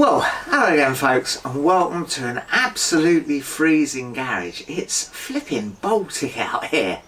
Well, hello again folks, and welcome to an absolutely freezing garage. It's flipping Baltic out here.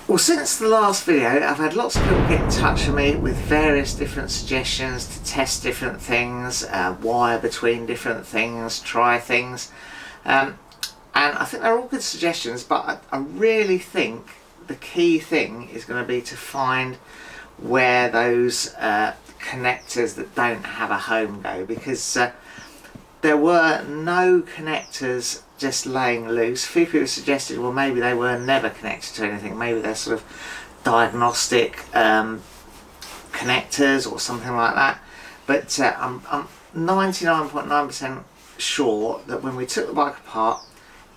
Well, since the last video I've had lots of people get in touch with me with various different suggestions to test different things, wire between different things, try things, and I think they're all good suggestions, but I really think the key thing is going to be to find where those connectors that don't have a home go, because there were no connectors just laying loose. A few people suggested, well, maybe they were never connected to anything, maybe they're sort of diagnostic connectors or something like that, but I'm 99.9% sure that when we took the bike apart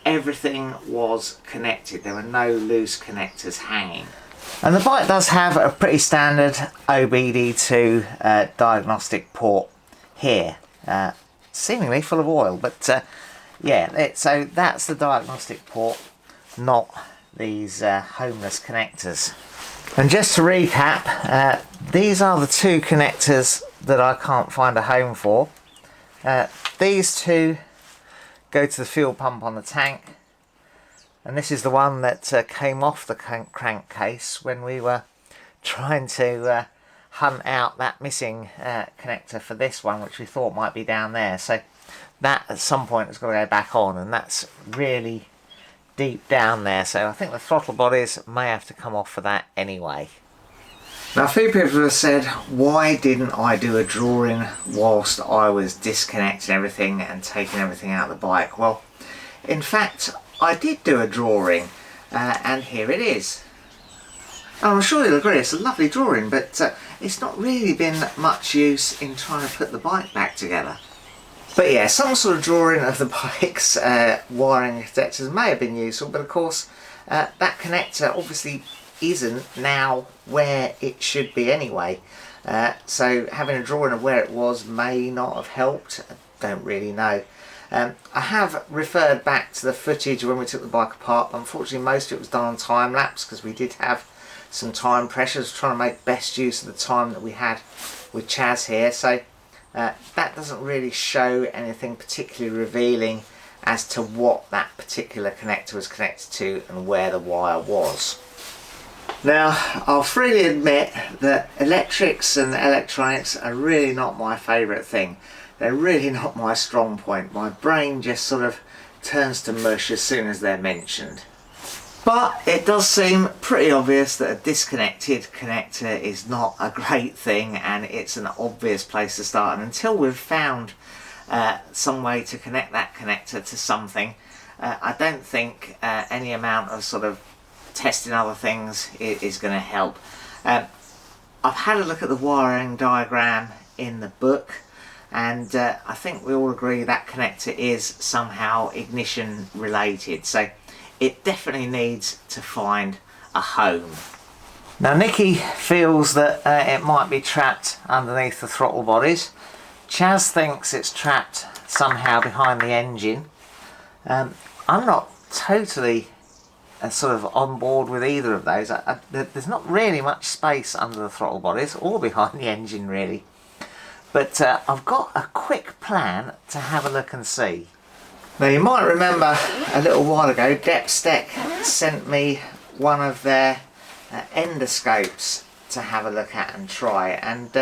everything was connected. There were no loose connectors hanging. And the bike does have a pretty standard OBD2 diagnostic port here, seemingly full of oil, but yeah, so that's the diagnostic port, not these homeless connectors. And just to recap, these are the two connectors that I can't find a home for. These two go to the fuel pump on the tank, and this is the one that came off the crankcase when we were trying to hunt out that missing connector for this one, which we thought might be down there. So that at some point has got to go back on, and that's really deep down there, so I think the throttle bodies may have to come off for that anyway. Now, a few people have said, why didn't I do a drawing whilst I was disconnecting everything and taking everything out of the bike? Well, in fact I did do a drawing, and here it is. And I'm sure you'll agree it's a lovely drawing, but it's not really been much use in trying to put the bike back together. But yeah, some sort of drawing of the bike's wiring connectors may have been useful, but of course that connector obviously isn't now where it should be anyway. So having a drawing of where it was may not have helped. I don't really know. I have referred back to the footage when we took the bike apart. Unfortunately, most of it was done on time lapse because we did have some time pressures, trying to make best use of the time that we had with Chaz here. So that doesn't really show anything particularly revealing as to what that particular connector was connected to and where the wire was. Now, I'll freely admit that electrics and electronics are really not my favourite thing. They're really not my strong point. My brain just sort of turns to mush as soon as they're mentioned. But it does seem pretty obvious that a disconnected connector is not a great thing, and it's an obvious place to start. And until we've found some way to connect that connector to something, I don't think any amount of sort of testing other things is going to help. I've had a look at the wiring diagram in the book, and I think we all agree that connector is somehow ignition related, so it definitely needs to find a home. Now, Nikki feels that it might be trapped underneath the throttle bodies. Chaz thinks it's trapped somehow behind the engine. I'm not totally sort of on board with either of those. There's not really much space under the throttle bodies or behind the engine really. But I've got a quick plan to have a look and see. Now, you might remember a little while ago Depstech sent me one of their endoscopes to have a look at and try, and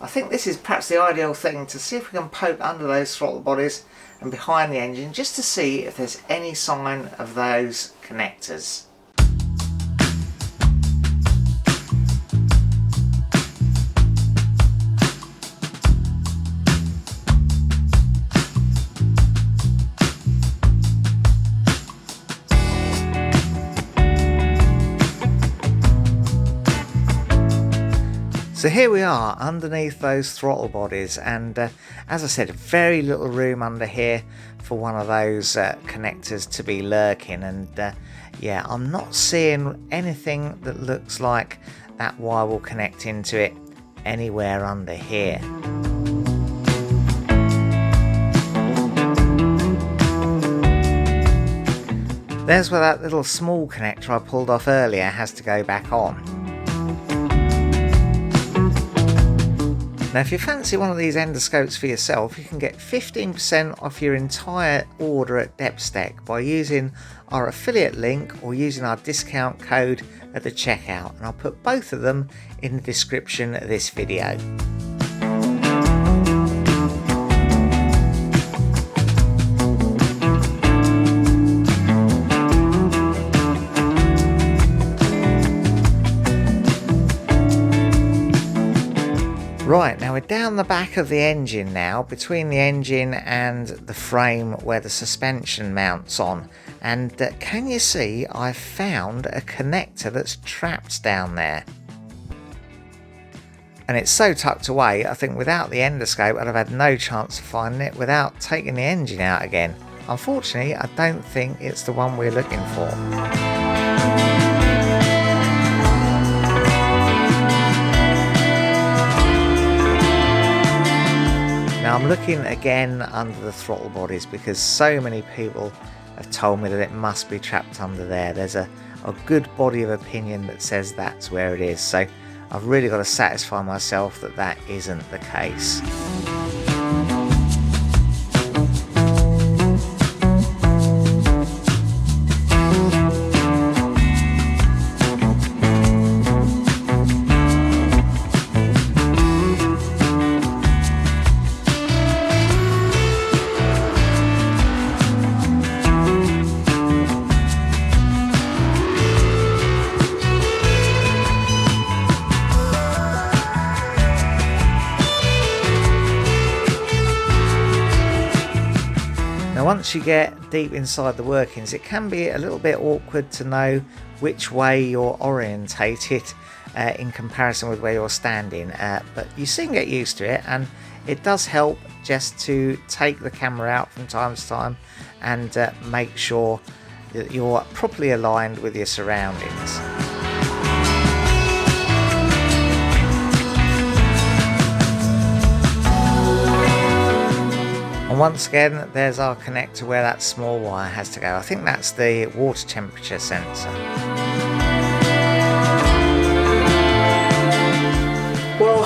I think this is perhaps the ideal thing to see if we can poke under those throttle bodies and behind the engine just to see if there's any sign of those connectors. So here we are underneath those throttle bodies, and as I said, very little room under here for one of those connectors to be lurking, and yeah, I'm not seeing anything that looks like that wire will connect into it anywhere under here. There's where that little small connector I pulled off earlier has to go back on. Now if you fancy one of these endoscopes for yourself, you can get 15% off your entire order at Depstech by using our affiliate link or using our discount code at the checkout, and I'll put both of them in the description of this video. Right, now we're down the back of the engine now, between the engine and the frame where the suspension mounts on. And can you see I've found a connector that's trapped down there? And it's so tucked away, I think without the endoscope I'd have had no chance of finding it without taking the engine out again. Unfortunately, I don't think it's the one we're looking for. Now I'm looking again under the throttle bodies because so many people have told me that it must be trapped under there. There's a good body of opinion that says that's where it is, so I've really got to satisfy myself that that isn't the case. Now once you get deep inside the workings, it can be a little bit awkward to know which way you're orientated in comparison with where you're standing, but you soon get used to it, and it does help just to take the camera out from time to time and make sure that you're properly aligned with your surroundings. And once again, there's our connector where that small wire has to go. I think that's the water temperature sensor. Well,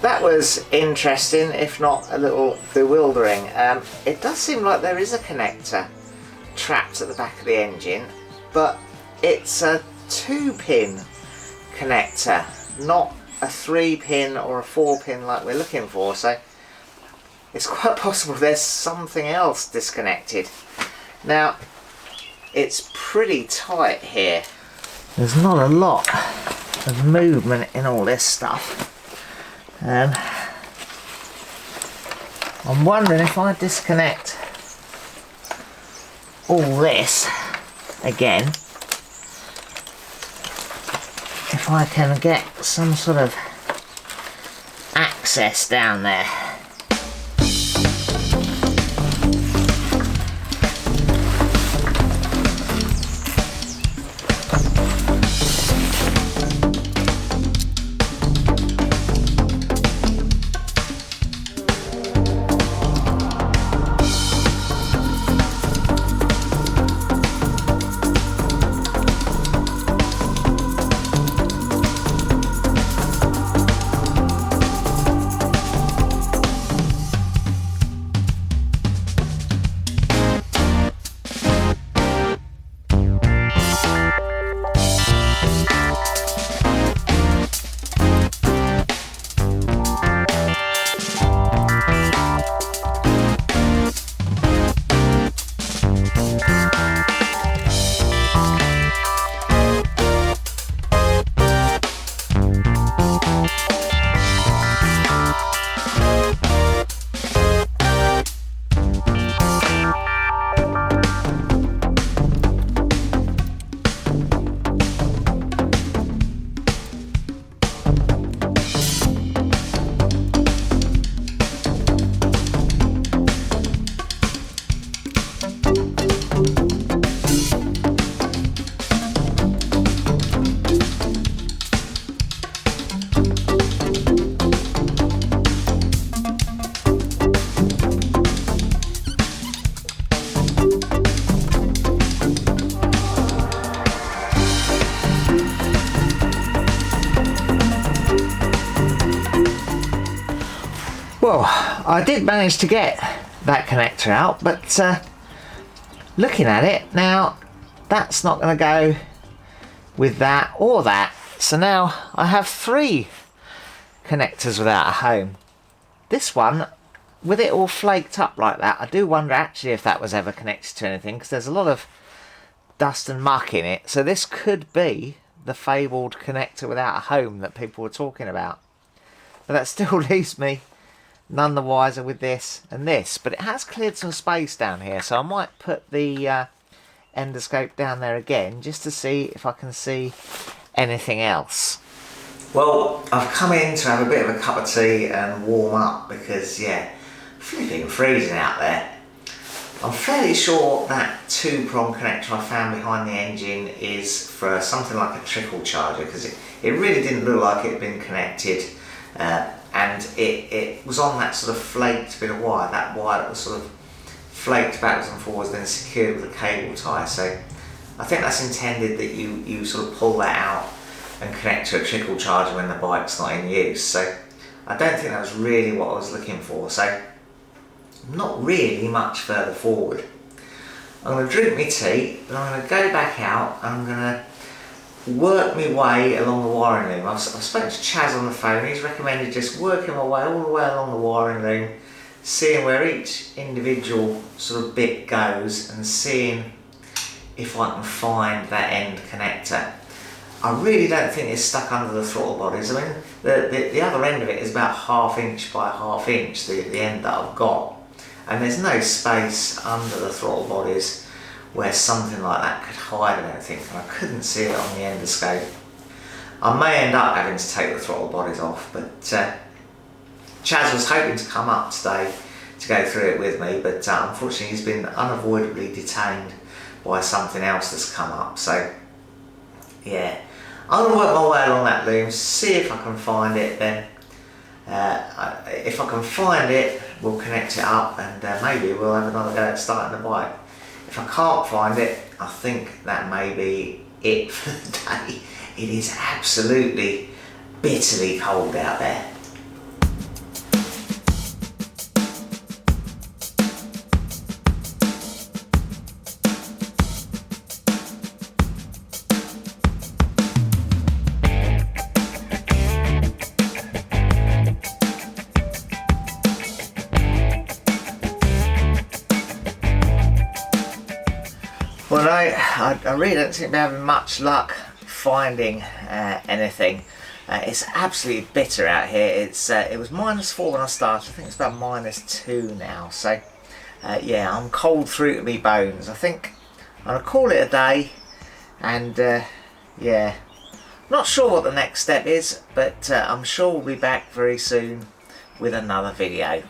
that was interesting, if not a little bewildering. It does seem like there is a connector trapped at the back of the engine, but it's a 2-pin connector, not a 3-pin or a 4-pin like we're looking for. So it's quite possible there's something else disconnected. Now, it's pretty tight here. There's not a lot of movement in all this stuff. And I'm wondering if I disconnect all this again, if I can get some sort of access down there. I did manage to get that connector out, but looking at it now, that's not going to go with that or that. So now I have 3 connectors without a home. This one, with it all flaked up like that, I do wonder actually if that was ever connected to anything, because there's a lot of dust and muck in it. So this could be the fabled connector without a home that people were talking about. But that still leaves me none the wiser with this and this. But it has cleared some space down here, so I might put the endoscope down there again just to see if I can see anything else. Well, I've come in to have a bit of a cup of tea and warm up because, yeah, flipping freezing out there. I'm fairly sure that 2-prong connector I found behind the engine is for something like a trickle charger, because it really didn't look like it had been connected, and it was on that sort of flaked bit of wire, that wire that was sort of flaked backwards and forwards, then secured with a cable tie. So I think that's intended that you sort of pull that out and connect to a trickle charger when the bike's not in use. So I don't think that was really what I was looking for. So not really much further forward. I'm going to drink my tea, and I'm going to go back out and I'm going to work my way along the wiring loom. I've spoken to Chaz on the phone. He's recommended just working my way all the way along the wiring loom, seeing where each individual sort of bit goes and seeing if I can find that end connector. I really don't think it's stuck under the throttle bodies. I mean, the other end of it is about 1/2 inch by 1/2 inch, the end that I've got. And there's no space under the throttle bodies where something like that could hide or anything, and I couldn't see it on the endoscope. I may end up having to take the throttle bodies off, but Chaz was hoping to come up today to go through it with me, but unfortunately he's been unavoidably detained by something else that's come up. So yeah, I'm going to work my way along that loom, see if I can find it. Then if I can find it, we'll connect it up, and maybe we'll have another go at starting the bike. If I can't find it, I think that may be it for the day. It is absolutely bitterly cold out there. Well, I really don't seem to be having much luck finding anything. It's absolutely bitter out here. It was -4 when I started. I think it's about -2 now. So yeah, I'm cold through to me bones. I think I'm gonna call it a day, and yeah, not sure what the next step is, but I'm sure we'll be back very soon with another video.